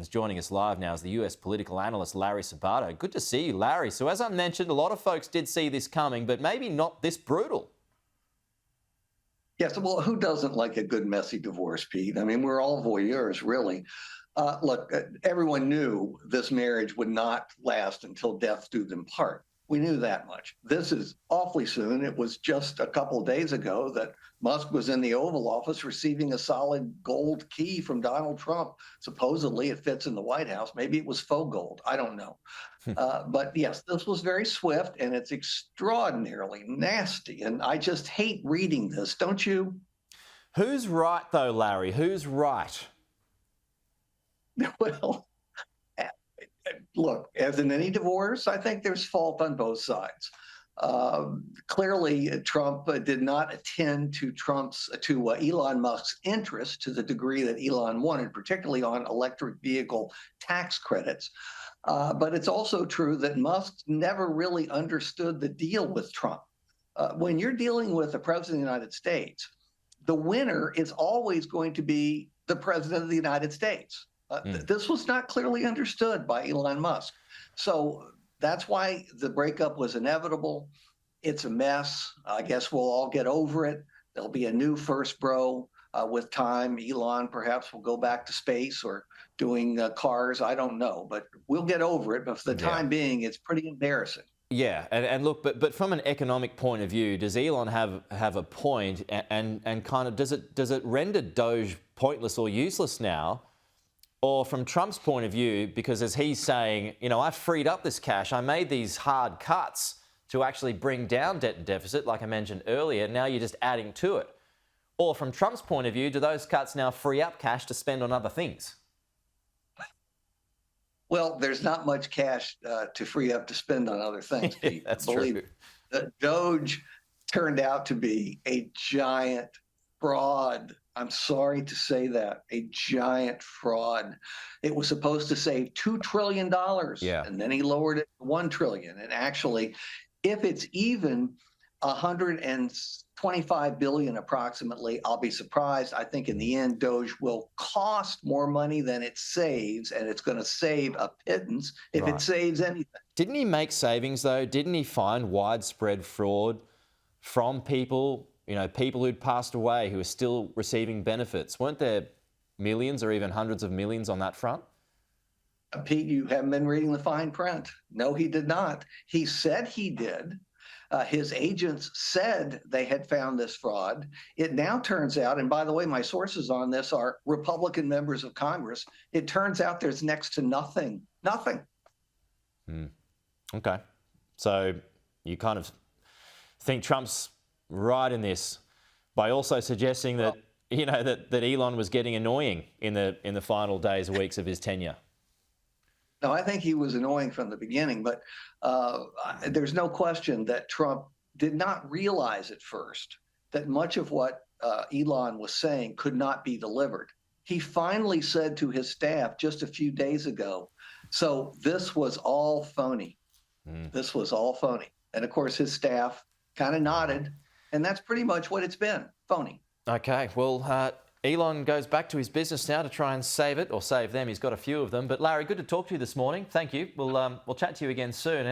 Joining us live now is the US political analyst Larry Sabato. Good to see you, Larry. So as I mentioned, a lot of folks did see this coming, but maybe not this brutal. Yes, well, who doesn't like a good messy divorce, Pete? I mean, we're all voyeurs, really. Look, everyone knew this marriage would not last until death do them part. We knew that much. This is awfully soon. It was just a couple of days ago that Musk was in the Oval Office receiving a solid gold key from Donald Trump. Supposedly it fits in the White House. Maybe it was faux gold. I don't know. But yes, this was very swift and it's extraordinarily nasty. And I just hate reading this, don't you? Who's right, though, Larry? Who's right? Well, look, as in any divorce, I think there's fault on both sides. Clearly, Trump did not attend to Elon Musk's interest to the degree that Elon wanted, particularly on electric vehicle tax credits. But it's also true that Musk never really understood the deal with Trump. When you're dealing with the president of the United States, the winner is always going to be the president of the United States. This was not clearly understood by Elon Musk. So that's why the breakup was inevitable. It's a mess. I guess we'll all get over it. There'll be a new first bro with time. Elon perhaps will go back to space or doing cars. I don't know, but we'll get over it. But for the time being, it's pretty embarrassing. Yeah, and look, but from an economic point of view, does Elon have a point, and kind of does it render DOGE pointless or useless now? Or from Trump's point of view, because as he's saying, you know, I freed up this cash, I made these hard cuts to actually bring down debt and deficit, like I mentioned earlier, now you're just adding to it. Or from Trump's point of view, do those cuts now free up cash to spend on other things? Well, there's not much cash to free up to spend on other things, Pete. That's Believe true. me. The DOGE turned out to be a giant fraud. I'm sorry to say that, a giant fraud. It was supposed to save $2 trillion, and then he lowered it to $1 trillion. And actually, if it's even 125 billion approximately, I'll be surprised. I think in the end, DOGE will cost more money than it saves, and it's going to save a pittance if it saves anything. Didn't he make savings, though? Didn't he find widespread fraud from people, you know, people who'd passed away who are still receiving benefits? Weren't there millions or even hundreds of millions on that front? Pete, you haven't been reading the fine print. No, he did not. He said he did. His agents said they had found this fraud. It now turns out, and by the way, my sources on this are Republican members of Congress. It turns out there's next to nothing. Nothing. Okay. So you kind of think Trump's right in this by also suggesting that, you know, that Elon was getting annoying in the final days or weeks of his tenure. No, I think he was annoying from the beginning, but there's no question that Trump did not realize at first that much of what Elon was saying could not be delivered. He finally said to his staff just a few days ago, so this was all phony. This was all phony. And of course, his staff kind of nodded, and that's pretty much what it's been, phony. Okay, well, Elon goes back to his business now to try and save it, or save them. He's got a few of them. But Larry, good to talk to you this morning. Thank you. We'll chat to you again soon.